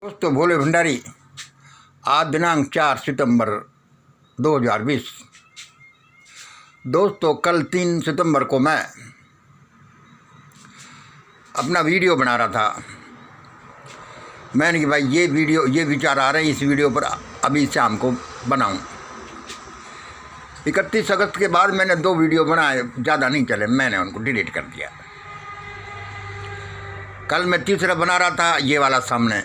दोस्तों भोले भंडारी आज दिनांक 4 सितंबर 2020। दोस्तों कल 3 सितंबर को मैं अपना वीडियो बना रहा था। मैंने कि भाई ये विचार आ रहे हैं, इस वीडियो पर अभी शाम को बनाऊं। 31 अगस्त के बाद मैंने 2 वीडियो बनाए, ज़्यादा नहीं चले, मैंने उनको डिलीट कर दिया। कल मैं तीसरा बना रहा था, ये वाला सामने।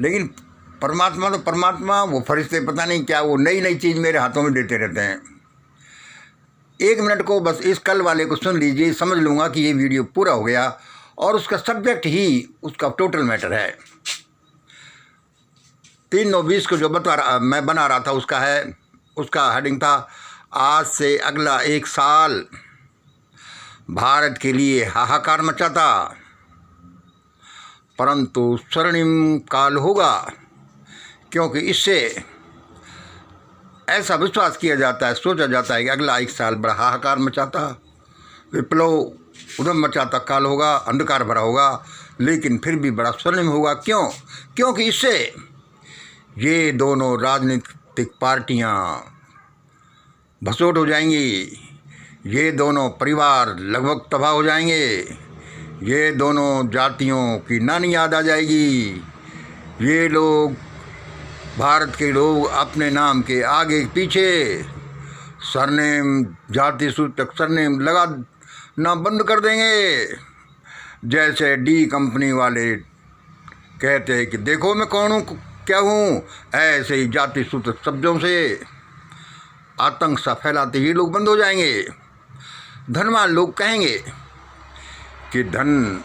लेकिन परमात्मा तो परमात्मा, वो फरिश्ते पता नहीं क्या, वो नई नई चीज़ मेरे हाथों में देते रहते हैं। 1 मिनट को बस इस कल वाले को सुन लीजिए, समझ लूँगा कि ये वीडियो पूरा हो गया और उसका सब्जेक्ट ही उसका टोटल मैटर है। 3/9/20 को जो मैं बना रहा था उसका हेडिंग था, आज से अगला 1 साल भारत के लिए हाहाकार मचा था, परंतु स्वर्णिम काल होगा, क्योंकि इससे ऐसा विश्वास किया जाता है, सोचा जाता है कि अगला 1 साल बड़ा हाहाकार मचाता, विप्लव उद्यम मचाता काल होगा, अंधकार भरा होगा, लेकिन फिर भी बड़ा स्वर्णिम होगा। क्योंकि इससे ये दोनों राजनीतिक पार्टियां भसोट हो जाएंगी, ये दोनों परिवार लगभग तबाह हो जाएंगे, ये दोनों जातियों की नानी याद आ जाएगी। ये लोग, भारत के लोग, अपने नाम के आगे पीछे सरनेम, जाति सूचक सरनेम लगाना बंद कर देंगे। जैसे डी कंपनी वाले कहते हैं कि देखो मैं कौन हूँ, क्या हूँ, ऐसे ही जाति सूचक शब्दों से आतंक सा फैलाते ये लोग बंद हो जाएंगे। धनवान लोग कहेंगे कि धन,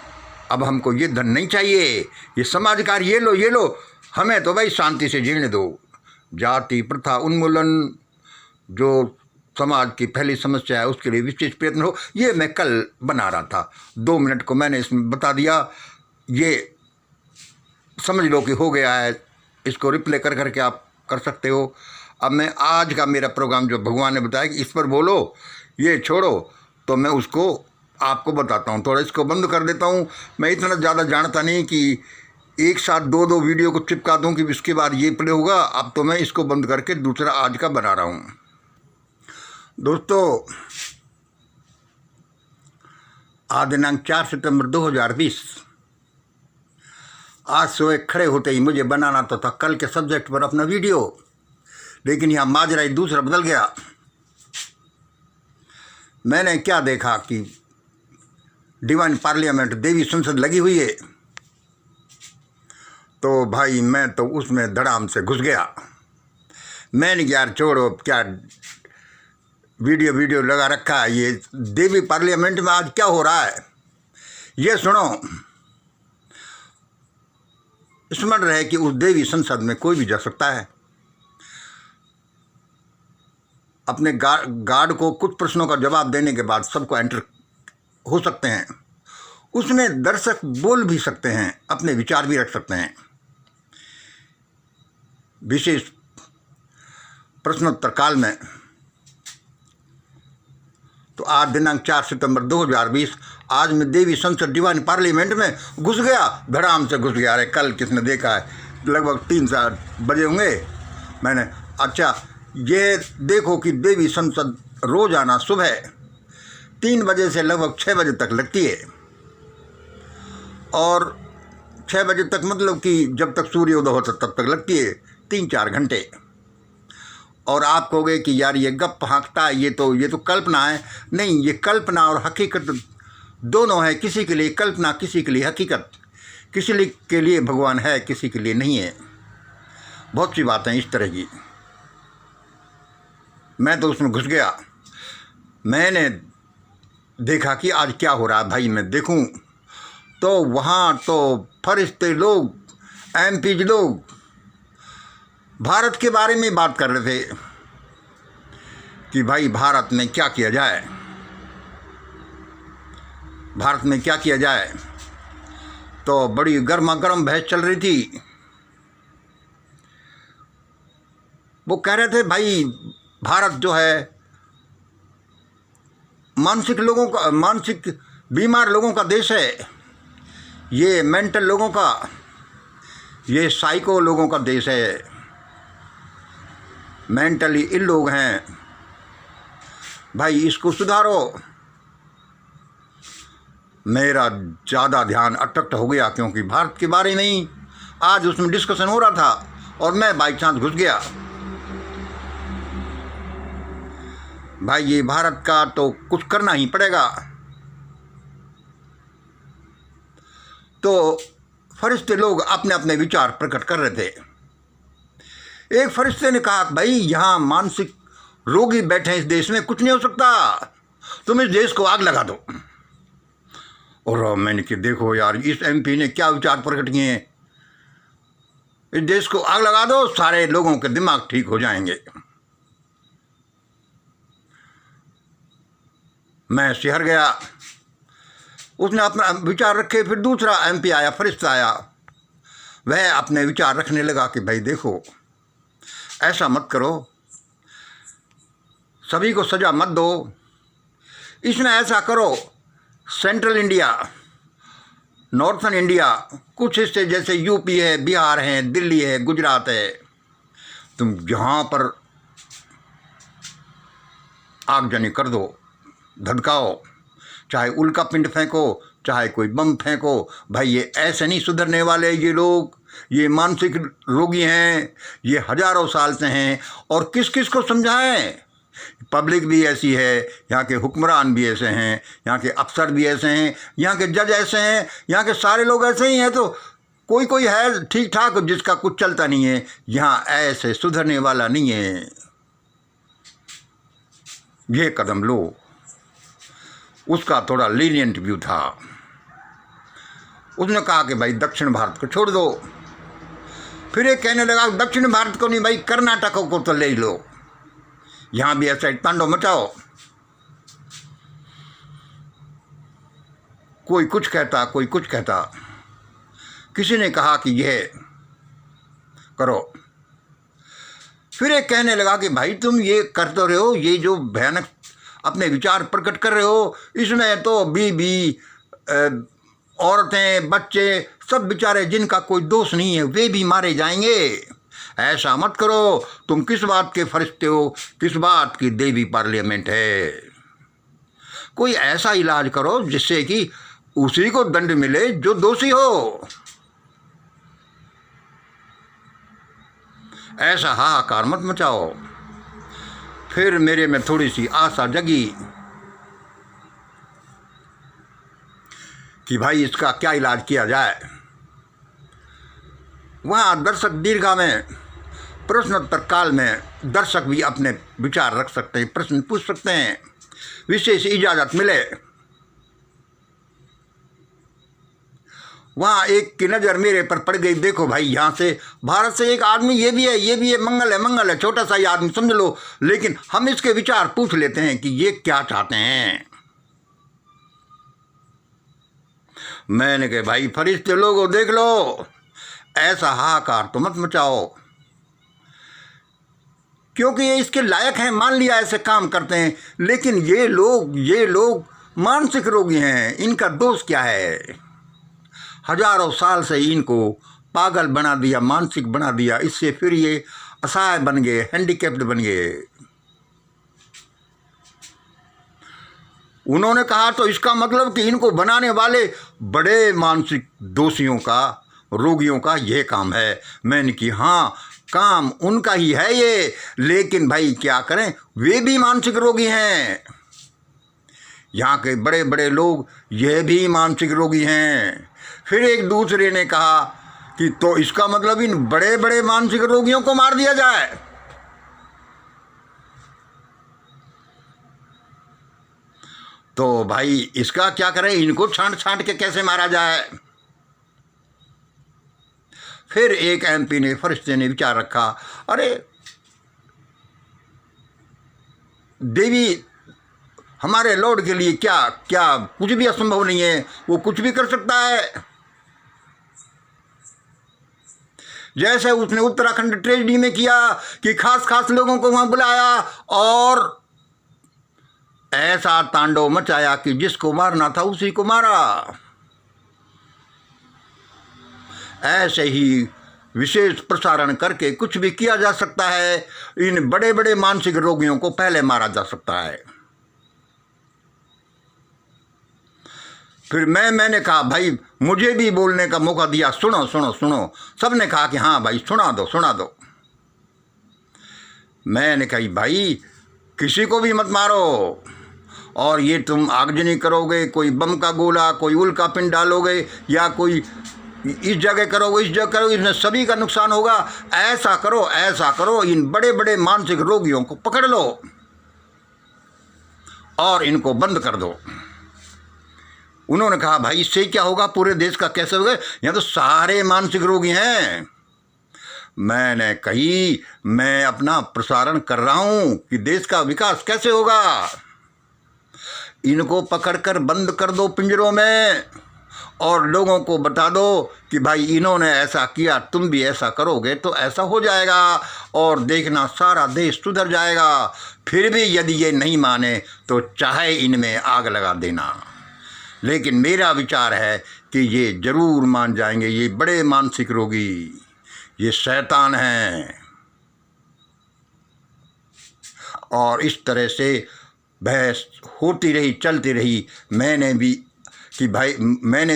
अब हमको ये धन नहीं चाहिए, ये समाजकार ये लो, हमें तो भाई शांति से जीने दो। जाति प्रथा उन्मूलन जो समाज की पहली समस्या है, उसके लिए विशेष प्रयत्न हो। ये मैं कल बना रहा था, 2 मिनट को मैंने इसमें बता दिया। ये समझ लो कि हो गया है, इसको रिप्ले करके आप कर सकते हो। अब मैं आज का मेरा प्रोग्राम जो भगवान ने बताया कि इस पर बोलो, ये छोड़ो, तो मैं उसको आपको बताता हूँ। थोड़ा इसको बंद कर देता हूँ। मैं इतना ज़्यादा जानता नहीं कि एक साथ 2 वीडियो को चिपका दूँ कि इसके बाद ये प्ले होगा। अब तो मैं इसको बंद करके दूसरा आज का बना रहा हूँ। दोस्तों आज दिनांक 4 सितंबर 2020। आज सुबह खड़े होते ही मुझे बनाना तो था कल के सब्जेक्ट पर अपना वीडियो, लेकिन यहाँ माजरा दूसरा बदल गया। मैंने क्या देखा कि डिवाइन पार्लियामेंट देवी संसद लगी हुई है, तो भाई मैं तो उसमें धड़ाम से घुस गया। मैंने यार छोड़ो, क्या वीडियो लगा रखा है, ये देवी पार्लियामेंट में आज क्या हो रहा है ये सुनो। स्मरण रहे कि उस देवी संसद में कोई भी जा सकता है। अपने गार्ड को कुछ प्रश्नों का जवाब देने के बाद सबको एंटर हो सकते हैं। उसमें दर्शक बोल भी सकते हैं, अपने विचार भी रख सकते हैं। विशेष प्रश्नोत्तर काल में तो आज दिनांक 4 सितंबर 2020, आज मैं देवी संसद डिवाइन पार्लियामेंट में घुस गया, धड़ाम से घुस गया। अरे कल किसने देखा है, लगभग 3-4 बजे होंगे। मैंने अच्छा ये देखो कि देवी संसद रोजाना सुबह 3 बजे से लगभग 6 बजे तक लगती है, और 6 बजे तक मतलब कि जब तक सूर्योदय होता तब तक लगती है, 3-4 घंटे। और आप कहोगे कि यार ये गप हाँकता है, ये तो कल्पना है। नहीं, ये कल्पना और हकीकत दोनों है। किसी के लिए कल्पना, किसी के लिए हकीकत, किसी के लिए भगवान है, किसी के लिए नहीं है। बहुत सी बातें इस तरह की। मैं तो उसमें घुस गया। मैंने देखा कि आज क्या हो रहा है। भाई मैं देखूं तो वहाँ तो फरिश्ते लोग, MP लोग भारत के बारे में बात कर रहे थे कि भाई भारत में क्या किया जाए, भारत में क्या किया जाए। तो बड़ी गर्मा गर्म बहस चल रही थी। वो कह रहे थे भाई भारत जो है मानसिक बीमार लोगों का देश है। ये मेंटल लोगों का, ये साइको लोगों का देश है, मेंटली इल लोग हैं भाई, इसको सुधारो। मेरा ज़्यादा ध्यान अट्रैक्ट हो गया क्योंकि भारत के बारे में ही आज उसमें डिस्कशन हो रहा था और मैं बाई चांस घुस गया। भाई ये भारत का तो कुछ करना ही पड़ेगा। तो फरिश्ते लोग अपने अपने विचार प्रकट कर रहे थे। एक फरिश्ते ने कहा भाई यहाँ मानसिक रोगी बैठे हैं इस देश में, कुछ नहीं हो सकता, तुम इस देश को आग लगा दो। और मैंने कि देखो यार इस एमपी ने क्या विचार प्रकट किए हैं, इस देश को आग लगा दो, सारे लोगों के दिमाग ठीक हो जाएंगे। मैं सिहर गया। उसने अपना विचार रखे। फिर दूसरा एमपी आया, फरिश्ता आया, वह अपने विचार रखने लगा कि भाई देखो ऐसा मत करो, सभी को सजा मत दो, इसमें ऐसा करो, सेंट्रल इंडिया, नॉर्थन इंडिया, कुछ हिस्से जैसे यूपी है, बिहार है, दिल्ली है, गुजरात है, तुम यहाँ पर आगजनी कर दो, धधकाओ, चाहे उल्का पिंड फेंको, चाहे कोई बम फेंको। भाई ये ऐसे नहीं सुधरने वाले ये लोग, ये मानसिक रोगी हैं, ये हजारों साल से हैं। और किस किस को समझाएं? पब्लिक भी ऐसी है, यहाँ के हुक्मरान भी ऐसे हैं, यहाँ के अफसर भी ऐसे हैं, यहाँ के जज ऐसे हैं, यहाँ के सारे लोग ऐसे ही हैं। तो कोई कोई है ठीक ठाक जिसका कुछ चलता नहीं है। यहाँ ऐसे सुधरने वाला नहीं है, ये कदम लो। उसका थोड़ा लीनियंट व्यू था। उसने कहा कि भाई दक्षिण भारत को छोड़ दो। फिर ये कहने लगा दक्षिण भारत को नहीं भाई, कर्नाटक को तो ले लो, यहाँ भी ऐसा तांडव मचाओ। कोई कुछ कहता, कोई कुछ कहता। किसी ने कहा कि यह करो। फिर एक कहने लगा कि भाई तुम ये कर तो रहे हो, ये जो भयानक अपने विचार प्रकट कर रहे हो, इसमें तो बीबी, औरतें, बच्चे सब बेचारे जिनका कोई दोष नहीं है वे भी मारे जाएंगे। ऐसा मत करो, तुम किस बात के फरिश्ते हो, किस बात की देवी पार्लियामेंट है। कोई ऐसा इलाज करो जिससे कि उसी को दंड मिले जो दोषी हो। ऐसा हाहाकार मत मचाओ। फिर मेरे में थोड़ी सी आशा जगी कि भाई इसका क्या इलाज किया जाए। वहाँ दर्शक दीर्घा में प्रश्नोत्तर काल में दर्शक भी अपने विचार रख सकते हैं, प्रश्न पूछ सकते हैं, विशेष इजाज़त मिले। वहाँ एक की नज़र मेरे पर पड़ गई, देखो भाई यहाँ से भारत से एक आदमी ये भी है, ये भी है, मंगल है, छोटा सा ही आदमी समझ लो, लेकिन हम इसके विचार पूछ लेते हैं कि ये क्या चाहते हैं। मैंने कहा भाई फरिश्ते लोगों देख लो, ऐसा हाहाकार तो मत मचाओ, क्योंकि ये इसके लायक हैं, मान लिया ऐसे काम करते हैं, लेकिन ये लोग मानसिक रोगी हैं, इनका दोष क्या है? हजारों साल से इनको पागल बना दिया, मानसिक बना दिया, इससे फिर ये असहाय बन गए, हैंडीकैप्ड बन गए। उन्होंने कहा तो इसका मतलब कि इनको बनाने वाले बड़े मानसिक दोषियों का, रोगियों का यह काम है। मैंने कि हाँ, काम उनका ही है ये, लेकिन भाई क्या करें, वे भी मानसिक रोगी हैं। यहाँ के बड़े बड़े लोग ये भी मानसिक रोगी हैं। फिर एक दूसरे ने कहा कि तो इसका मतलब इन बड़े बड़े मानसिक रोगियों को मार दिया जाए। तो भाई इसका क्या करें, इनको छांट छांट के कैसे मारा जाए। फिर एक एमपी ने, फरिश्ते ने विचार रखा, अरे देवी हमारे लॉर्ड के लिए क्या क्या कुछ भी असंभव नहीं है, वो कुछ भी कर सकता है। जैसे उसने उत्तराखंड ट्रेजेडी में किया कि खास खास लोगों को वहां बुलाया और ऐसा तांडव मचाया कि जिसको मारना था उसी को मारा। ऐसे ही विशेष प्रसारण करके कुछ भी किया जा सकता है। इन बड़े बड़े मानसिक रोगियों को पहले मारा जा सकता है। फिर मैंने कहा भाई मुझे भी बोलने का मौका दिया, सुनो सुनो सुनो। सबने कहा कि हाँ भाई सुना दो सुना दो। मैंने कहा भाई किसी को भी मत मारो, और ये तुम आगजनी करोगे, कोई बम का गोला, कोई उल्का पिंड डालोगे, या कोई इस जगह करोगे, इस जगह करोगे, इसमें सभी का नुकसान होगा। ऐसा करो ऐसा करो, इन बड़े बड़े मानसिक रोगियों को पकड़ लो और इनको बंद कर दो। उन्होंने कहा भाई इससे क्या होगा, पूरे देश का कैसे होगा, यहाँ तो सारे मानसिक रोगी हैं। मैंने कही मैं अपना प्रसारण कर रहा हूं कि देश का विकास कैसे होगा। इनको पकड़कर बंद कर दो पिंजरों में और लोगों को बता दो कि भाई इन्होंने ऐसा किया, तुम भी ऐसा करोगे तो ऐसा हो जाएगा, और देखना सारा देश सुधर जाएगा। फिर भी यदि ये नहीं माने तो चाहे इनमें आग लगा देना, लेकिन मेरा विचार है कि ये जरूर मान जाएंगे। ये बड़े मानसिक रोगी, ये शैतान हैं। और इस तरह से बहस होती रही, चलती रही। मैंने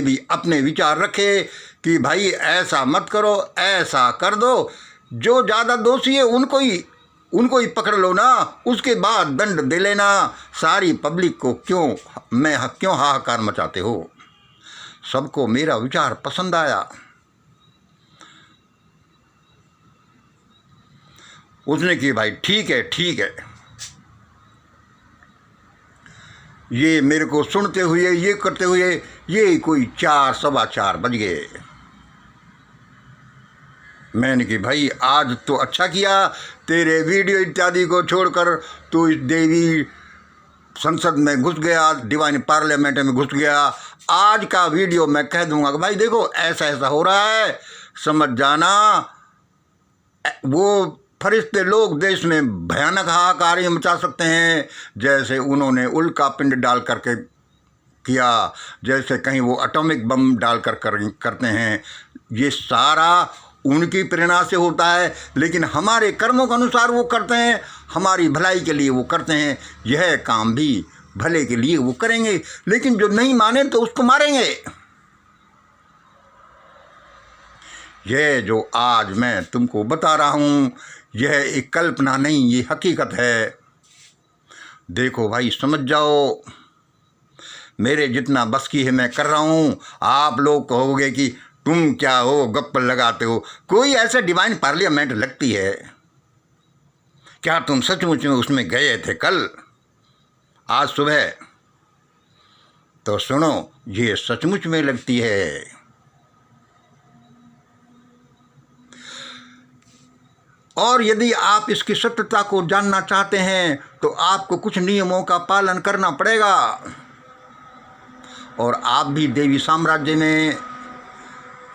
भी अपने विचार रखे कि भाई ऐसा मत करो, ऐसा कर दो। जो ज़्यादा दोषी है उनको ही पकड़ लो ना, उसके बाद दंड दे लेना। सारी पब्लिक को क्यों हाहाकार मचाते हो। सबको मेरा विचार पसंद आया। उसने की भाई ठीक है। ये मेरे को सुनते हुए, ये करते हुए, ये कोई 4 सवा 4 बज गए। मैंने कि भाई आज तो अच्छा किया, तेरे वीडियो इत्यादि को छोड़कर तू इस देवी संसद में घुस गया, डिवाइन पार्लियामेंट में घुस गया। आज का वीडियो मैं कह दूंगा कि भाई देखो ऐसा ऐसा हो रहा है, समझ जाना। वो फरिश्ते लोग देश में भयानक हाहाकार मचा सकते हैं, जैसे उन्होंने उल्का पिंड डाल करके किया, जैसे कहीं वो एटॉमिक बम डाल करते हैं। ये सारा उनकी प्रेरणा से होता है, लेकिन हमारे कर्मों के अनुसार वो करते हैं, हमारी भलाई के लिए वो करते हैं। यह काम भी भले के लिए वो करेंगे, लेकिन जो नहीं माने तो उसको मारेंगे। यह जो आज मैं तुमको बता रहा हूँ, यह एक कल्पना नहीं, ये हकीकत है। देखो भाई समझ जाओ, मेरे जितना बस की है मैं कर रहा हूँ। आप लोग कहोगे कि तुम क्या हो, गप्प लगाते हो। कोई ऐसा डिवाइन पार्लियामेंट लगती है क्या? तुम सचमुच में उसमें गए थे कल, आज सुबह? तो सुनो, ये सचमुच में लगती है। और यदि आप इसकी सत्यता को जानना चाहते हैं तो आपको कुछ नियमों का पालन करना पड़ेगा, और आप भी देवी साम्राज्य में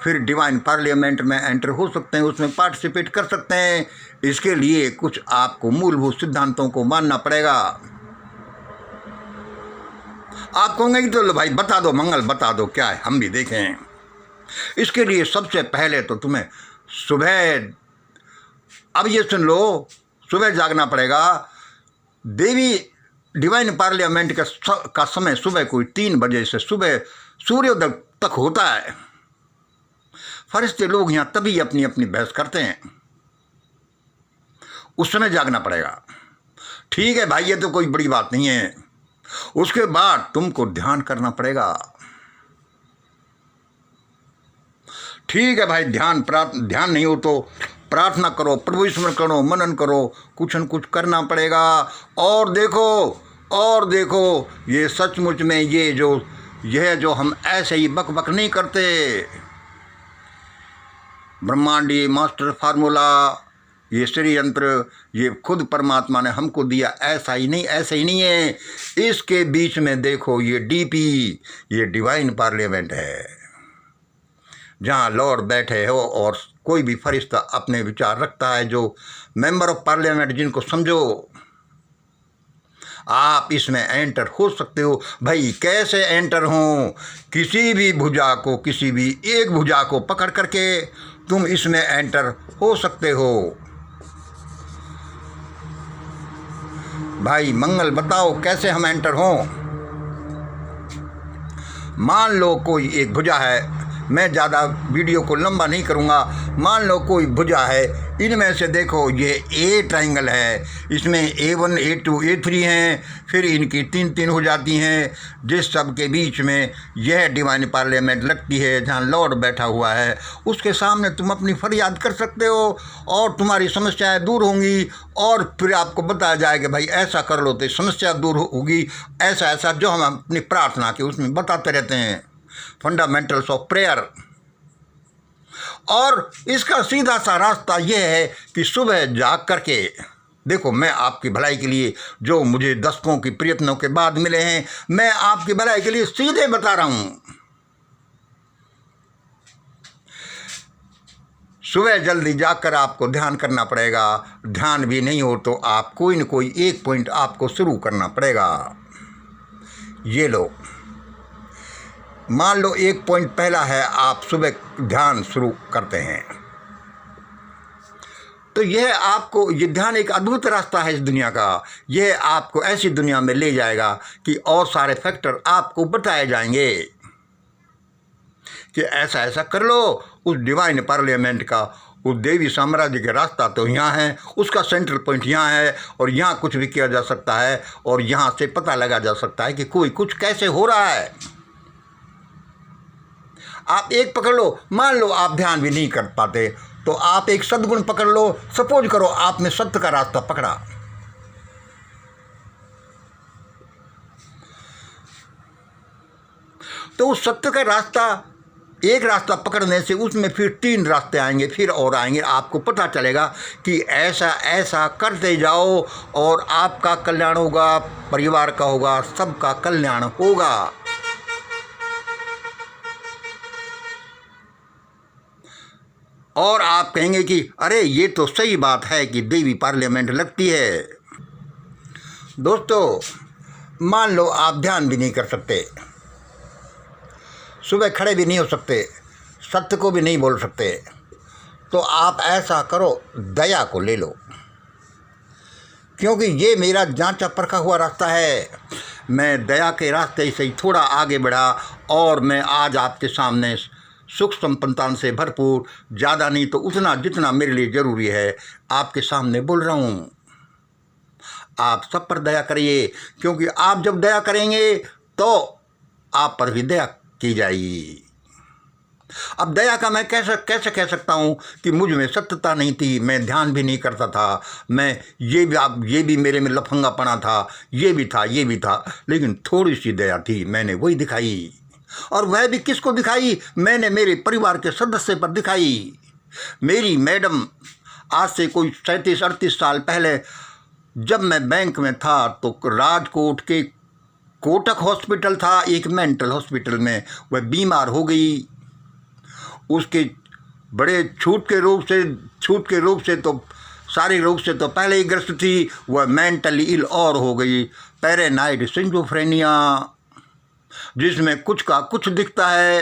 फिर डिवाइन पार्लियामेंट में एंटर हो सकते हैं, उसमें पार्टिसिपेट कर सकते हैं। इसके लिए कुछ आपको मूलभूत सिद्धांतों को मानना पड़ेगा। आप कहोगे कि तो लो भाई बता दो, मंगल बता दो क्या है, हम भी देखें। इसके लिए सबसे पहले तो तुम्हें सुबह, अब ये सुन लो, सुबह जागना पड़ेगा। देवी डिवाइन पार्लियामेंट का समय सुबह कोई 3 बजे से सुबह सूर्योदय तक होता है। फरिश्ते लोग यहाँ तभी अपनी अपनी बहस करते हैं, उस समय जागना पड़ेगा। ठीक है भाई, ये तो कोई बड़ी बात नहीं है। उसके बाद तुमको ध्यान करना पड़ेगा। ठीक है भाई, ध्यान नहीं हो तो प्रार्थना करो, प्रभु स्मरण करो, मनन करो, कुछ न कुछ करना पड़ेगा। और देखो ये सचमुच में यह जो हम ऐसे ही बक बक नहीं करते। ब्रह्मांडीय मास्टर फार्मूला, ये श्री यंत्र, ये खुद परमात्मा ने हमको दिया। ऐसा ही नहीं है। इसके बीच में देखो ये डीपी, ये डिवाइन पार्लियामेंट है, जहाँ लॉर्ड बैठे हो और कोई भी फरिश्ता अपने विचार रखता है, जो मेंबर ऑफ पार्लियामेंट जिनको समझो। आप इसमें एंटर हो सकते हो। भाई कैसे एंटर हों? किसी भी भुजा को, किसी भी एक भुजा को पकड़ करके तुम इसमें एंटर हो सकते हो। भाई मंगल बताओ कैसे हम एंटर हों? मान लो कोई एक भुजा है, मैं ज़्यादा वीडियो को लंबा नहीं करूँगा। मान लो कोई भुजा है, इनमें से देखो ये ए ट्राइंगल है, इसमें A1 A2 A3 हैं, फिर इनकी 3 हो जाती हैं, जिस सब के बीच में यह डिवाइन पार्लियामेंट लगती है जहाँ लॉर्ड बैठा हुआ है। उसके सामने तुम अपनी फरियाद कर सकते हो और तुम्हारी समस्याएं दूर होंगी, और फिर आपको बताया जाएगा भाई ऐसा कर लो तो समस्या दूर होगी। ऐसा ऐसा जो हम अपनी प्रार्थना के उसमें बताते रहते हैं, फंडामेंटल्स ऑफ प्रेयर। और इसका सीधा सा रास्ता यह है कि सुबह जाग करके देखो, मैं आपकी भलाई के लिए जो मुझे दशकों की प्रयत्नों के बाद मिले हैं, मैं आपकी भलाई के लिए सीधे बता रहा हूं। सुबह जल्दी जाकर आपको ध्यान करना पड़ेगा। ध्यान भी नहीं हो तो आप कोई न कोई एक पॉइंट आपको शुरू करना पड़ेगा। ये लो, मान लो एक पॉइंट पहला है, आप सुबह ध्यान शुरू करते हैं तो यह आपको, ये ध्यान एक अद्भुत रास्ता है इस दुनिया का। यह आपको ऐसी दुनिया में ले जाएगा कि और सारे फैक्टर आपको बताए जाएंगे कि ऐसा ऐसा कर लो। उस डिवाइन पार्लियामेंट का, उस देवी साम्राज्य का रास्ता तो यहाँ है, उसका सेंट्रल पॉइंट यहाँ है, और यहाँ कुछ भी किया जा सकता है, और यहाँ से पता लगा जा सकता है कि कोई कुछ कैसे हो रहा है। आप एक पकड़ लो, मान लो आप ध्यान भी नहीं कर पाते तो आप एक सद्गुण पकड़ लो। सपोज करो आपने सत्य का रास्ता पकड़ा, तो उस सत्य का रास्ता, एक रास्ता पकड़ने से उसमें फिर 3 रास्ते आएंगे, फिर और आएंगे। आपको पता चलेगा कि ऐसा ऐसा करते जाओ और आपका कल्याण होगा, परिवार का होगा, सबका कल्याण होगा। और आप कहेंगे कि अरे ये तो सही बात है कि देवी पार्लियामेंट लगती है। दोस्तों, मान लो आप ध्यान भी नहीं कर सकते, सुबह खड़े भी नहीं हो सकते, सत्य को भी नहीं बोल सकते, तो आप ऐसा करो, दया को ले लो, क्योंकि ये मेरा जांचा परखा हुआ रास्ता है। मैं दया के रास्ते से ही थोड़ा आगे बढ़ा और मैं आज आपके सामने सुख संपन्नता से भरपूर, ज़्यादा नहीं तो उतना जितना मेरे लिए ज़रूरी है, आपके सामने बोल रहा हूँ। आप सब पर दया करिए, क्योंकि आप जब दया करेंगे तो आप पर भी दया की जाएगी। अब दया का मैं कैसे कह सकता हूँ कि मुझ में सत्यता नहीं थी, मैं ध्यान भी नहीं करता था, मैं ये भी मेरे में लफंगापना था, ये भी था, लेकिन थोड़ी सी दया थी, मैंने वही दिखाई। और वह भी किसको दिखाई? मैंने मेरे परिवार के सदस्य पर दिखाई। मेरी मैडम आज से कोई 37-38 साल पहले जब मैं बैंक में था तो राजकोट के कोटक हॉस्पिटल था, एक मेंटल हॉस्पिटल में, वह बीमार हो गई। उसके बड़े छूत के रोग से तो शारीरिक रोग से तो पहले ही ग्रस्त थी, वह मेंटली इल और हो गई। पैरानाइड सिंजोफ्रेनिया, जिसमें कुछ का कुछ दिखता है,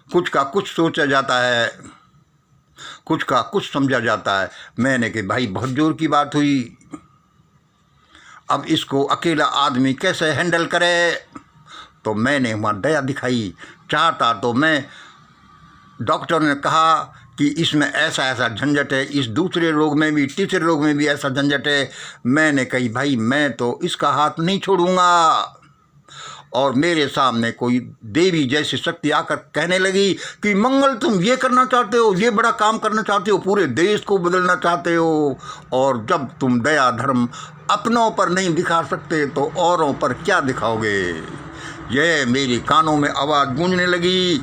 कुछ का कुछ सोचा जाता है, कुछ का कुछ समझा जाता है। मैंने कि भाई बहुत जोर की बात हुई, अब इसको अकेला आदमी कैसे हैंडल करे? तो मैंने वहाँ दया दिखाई। चाहता तो मैं, डॉक्टर ने कहा कि इसमें ऐसा ऐसा झंझट है, इस दूसरे रोग में भी, तीसरे रोग में भी ऐसा झंझट है। मैंने कही भाई मैं तो इसका हाथ नहीं छोड़ूंगा। और मेरे सामने कोई देवी जैसी शक्ति आकर कहने लगी कि मंगल तुम ये करना चाहते हो, ये बड़ा काम करना चाहते हो, पूरे देश को बदलना चाहते हो, और जब तुम दया धर्म अपनों पर नहीं दिखा सकते तो औरों पर क्या दिखाओगे? यह मेरी कानों में आवाज़ गूंजने लगी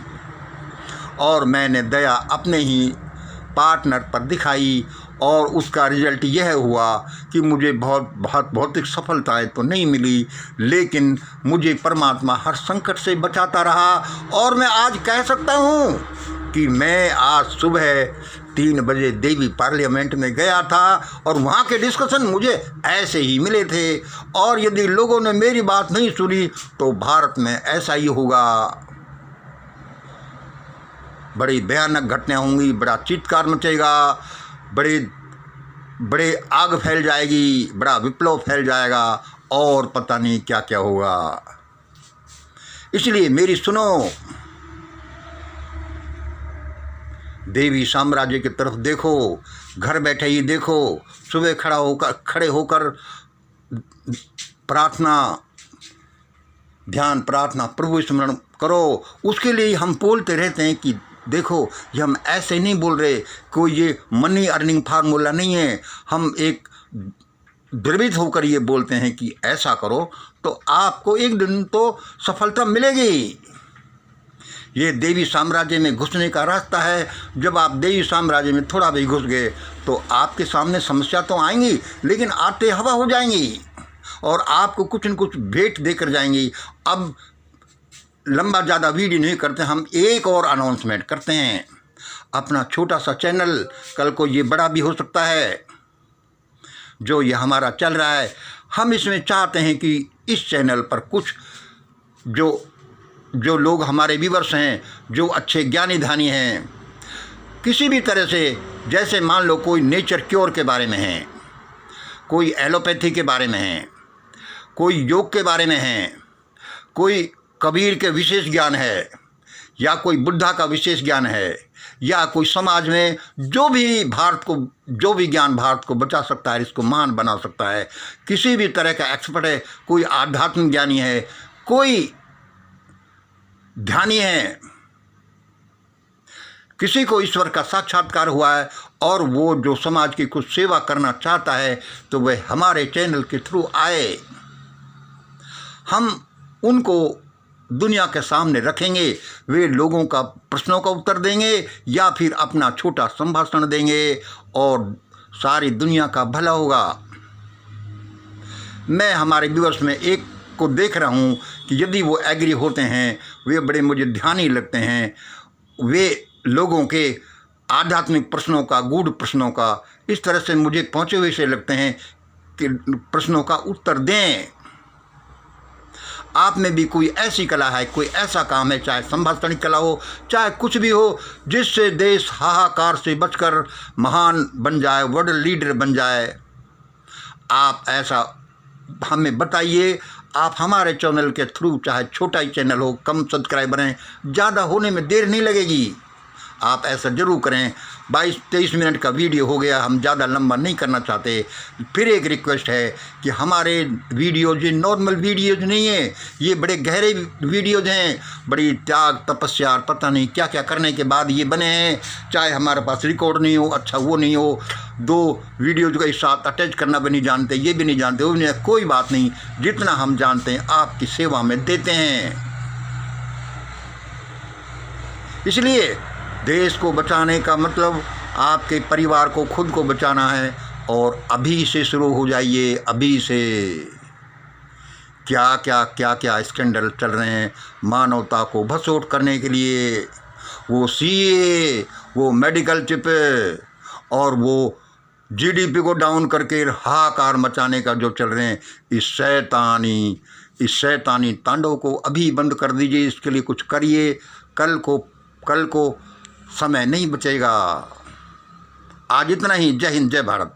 और मैंने दया अपने ही पार्टनर पर दिखाई और उसका रिजल्ट यह हुआ कि मुझे बहुत भौतिक सफलताएं तो नहीं मिली, लेकिन मुझे परमात्मा हर संकट से बचाता रहा। और मैं आज कह सकता हूँ कि मैं आज सुबह 3 बजे देवी पार्लियामेंट में गया था और वहाँ के डिस्कशन मुझे ऐसे ही मिले थे, और यदि लोगों ने मेरी बात नहीं सुनी तो भारत में ऐसा ही होगा। बड़ी भयानक घटनाएं होंगी, बड़ा चीत्कार मचेगा, बड़े आग फैल जाएगी, बड़ा विप्लव फैल जाएगा और पता नहीं क्या क्या होगा। इसलिए मेरी सुनो, देवी साम्राज्य की तरफ देखो, घर बैठे ही देखो, सुबह खड़े होकर प्रार्थना, ध्यान, प्रार्थना, प्रभु स्मरण करो। उसके लिए हम बोलते रहते हैं कि देखो, ये हम ऐसे नहीं बोल रहे, कोई ये मनी अर्निंग फार्मूला नहीं है। हम एक द्रवित होकर ये बोलते हैं कि ऐसा करो तो आपको एक दिन तो सफलता मिलेगी। ये देवी साम्राज्य में घुसने का रास्ता है। जब आप देवी साम्राज्य में थोड़ा भी घुस गए तो आपके सामने समस्या तो आएंगी, लेकिन आते हवा हो जाएंगी और आपको कुछ न कुछ भेंट देकर जाएंगी। अब लंबा ज़्यादा वीडियो नहीं करते, हम एक और अनाउंसमेंट करते हैं। अपना छोटा सा चैनल, कल को ये बड़ा भी हो सकता है, जो ये हमारा चल रहा है। हम इसमें चाहते हैं कि इस चैनल पर कुछ जो लोग हमारे व्यूअर्स हैं, जो अच्छे ज्ञानी धानी हैं, किसी भी तरह से, जैसे मान लो कोई नेचर क्योर के बारे में है, कोई एलोपैथी के बारे में है, कोई योग के बारे में है, कोई कबीर के विशेष ज्ञान है, या कोई बुद्धा का विशेष ज्ञान है, या कोई समाज में जो भी ज्ञान भारत को बचा सकता है, इसको महान बना सकता है, किसी भी तरह का एक्सपर्ट है, कोई आध्यात्मिक ज्ञानी है, कोई ध्यानी है, किसी को ईश्वर का साक्षात्कार हुआ है और वो जो समाज की कुछ सेवा करना चाहता है, तो वह हमारे चैनल के थ्रू आए। हम उनको दुनिया के सामने रखेंगे, वे लोगों का प्रश्नों का उत्तर देंगे या फिर अपना छोटा संभाषण देंगे और सारी दुनिया का भला होगा। मैं हमारे व्यूअर्स में एक को देख रहा हूँ कि यदि वो एग्री होते हैं, वे बड़े मुझे ध्यानी लगते हैं, वे लोगों के आध्यात्मिक प्रश्नों का, गूढ़ प्रश्नों का इस तरह से मुझे पहुँचे हुए से लगते हैं कि प्रश्नों का उत्तर दें। आप में भी कोई ऐसी कला है, कोई ऐसा काम है, चाहे संभाषण कला हो, चाहे कुछ भी हो, जिससे देश हाहाकार से बचकर महान बन जाए, वर्ल्ड लीडर बन जाए, आप ऐसा हमें बताइए। आप हमारे चैनल के थ्रू, चाहे छोटा ही चैनल हो, कम सब्सक्राइबर हैं, ज़्यादा होने में देर नहीं लगेगी, आप ऐसा ज़रूर करें। 22-23 मिनट का वीडियो हो गया, हम ज़्यादा लंबा नहीं करना चाहते। फिर एक रिक्वेस्ट है कि हमारे वीडियोज़ ये नॉर्मल वीडियोज़ नहीं है, ये बड़े गहरे वीडियोज़ हैं, बड़ी त्याग, तपस्या, पता नहीं क्या क्या करने के बाद ये बने हैं। चाहे हमारे पास रिकॉर्ड नहीं हो, अच्छा वो नहीं हो, 2 वीडियोज़ को एक साथ अटैच करना भी नहीं जानते, ये भी नहीं जानते, वो भी नहीं, कोई बात नहीं, जितना हम जानते हैं आपकी सेवा में देते हैं। इसलिए देश को बचाने का मतलब आपके परिवार को, खुद को बचाना है, और अभी से शुरू हो जाइए। अभी से क्या क्या स्कैंडल चल रहे हैं मानवता को भसोट करने के लिए। वो सीए, वो मेडिकल चिप और वो जीडीपी को डाउन करके हाहाकार मचाने का जो चल रहे हैं, इस शैतानी तांडव को अभी बंद कर दीजिए। इसके लिए कुछ करिए, कल को समय नहीं बचेगा। आज इतना ही। जय हिंद, जय भारत।